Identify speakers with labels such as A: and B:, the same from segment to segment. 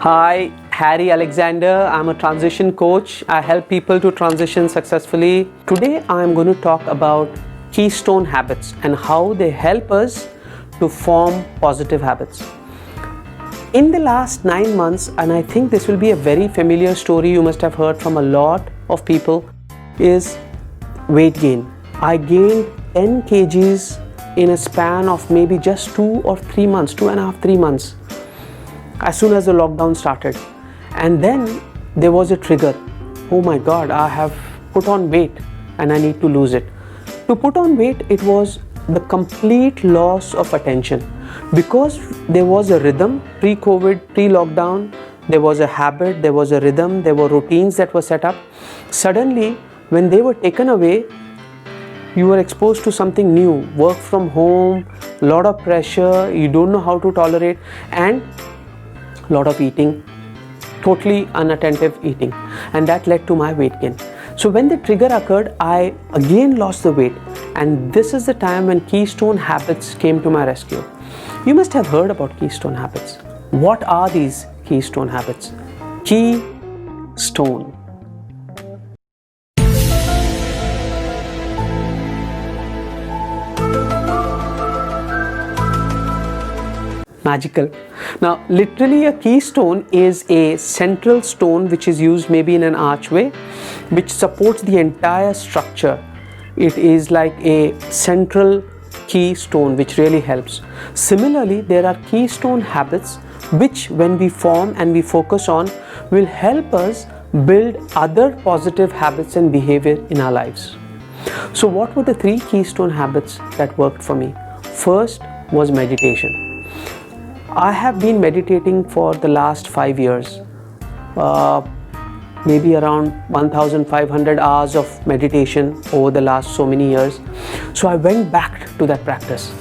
A: Hi, Harry Alexander. I'm a transition coach. I help people to transition successfully. Today, I'm going to talk about keystone habits and how they help us to form positive habits. In the last 9 months, and I think this will be a very familiar story you must have heard from a lot of people, is weight gain. I gained 10 kgs in a span of maybe just 2 or 3 months, 2.5, 3 months, as soon as the lockdown started. And then there was a trigger. Oh my God, I have put on weight and I need to lose it. To put on weight, it was the complete loss of attention, because there was a rhythm pre-COVID, pre-lockdown. There was a habit, there was a rhythm, there were routines that were set up. Suddenly, when they were taken away, you were exposed to something new. Work from home, lot of pressure, you don't know how to tolerate, and lot of eating, totally unattentive eating, and that led to my weight gain. So when the trigger occurred, I again lost the weight, and this is the time when keystone habits came to my rescue. You must have heard about keystone habits. What are these keystone habits? Keystone. Magical. Now, literally, a keystone is a central stone which is used maybe in an archway, which supports the entire structure. It is like a central keystone which really helps. Similarly, there are keystone habits which, when we form and we focus on, will help us build other positive habits and behavior in our lives. So what were the 3 keystone habits that worked for me? First was meditation. I have been meditating for the last 5 years, maybe around 1,500 hours of meditation over the last so many years. So I went back to that practice.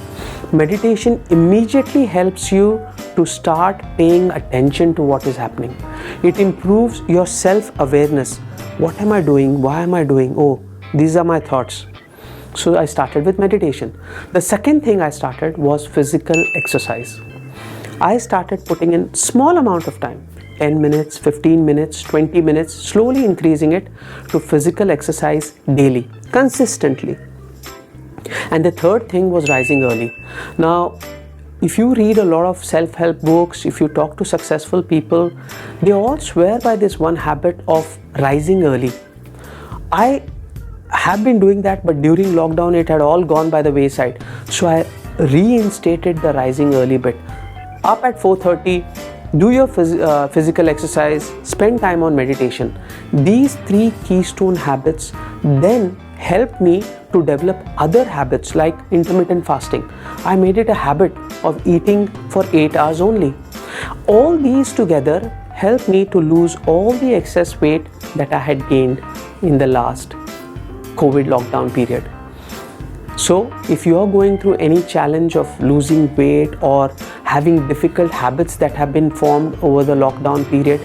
A: Meditation immediately helps you to start paying attention to what is happening. It improves your self-awareness. What am I doing? Why am I doing? Oh, these are my thoughts. So I started with meditation. The second thing I started was physical exercise. I started putting in small amount of time, 10 minutes, 15 minutes, 20 minutes, slowly increasing it to physical exercise daily, consistently. And the third thing was rising early. Now, if you read a lot of self-help books, if you talk to successful people, they all swear by this one habit of rising early. I have been doing that, but during lockdown, it had all gone by the wayside. So I reinstated the rising early bit. Up at 4:30, do your physical exercise, spend time on meditation. These 3 keystone habits then helped me to develop other habits like intermittent fasting. I made it a habit of eating for 8 hours only. All these together helped me to lose all the excess weight that I had gained in the last COVID lockdown period. So if you are going through any challenge of losing weight or having difficult habits that have been formed over the lockdown period,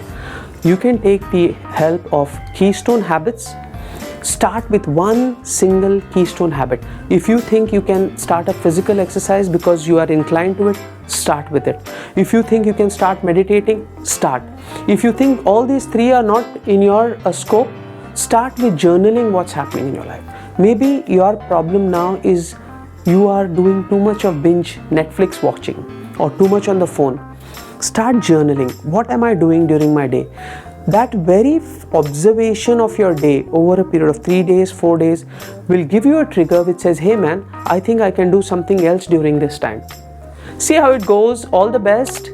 A: you can take the help of keystone habits. Start with one single keystone habit. If you think you can start a physical exercise because you are inclined to it, start with it. If you think you can start meditating, start. If you think all these 3 are not in your scope, start with journaling what's happening in your life. Maybe your problem now is you are doing too much of binge Netflix watching or too much on the phone. Start journaling. What am I doing during my day? That very observation of your day over a period of 3 days, 4 days will give you a trigger which says, hey man, I think I can do something else during this time. See how it goes. All the best.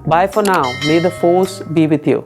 A: Bye for now. May the force be with you.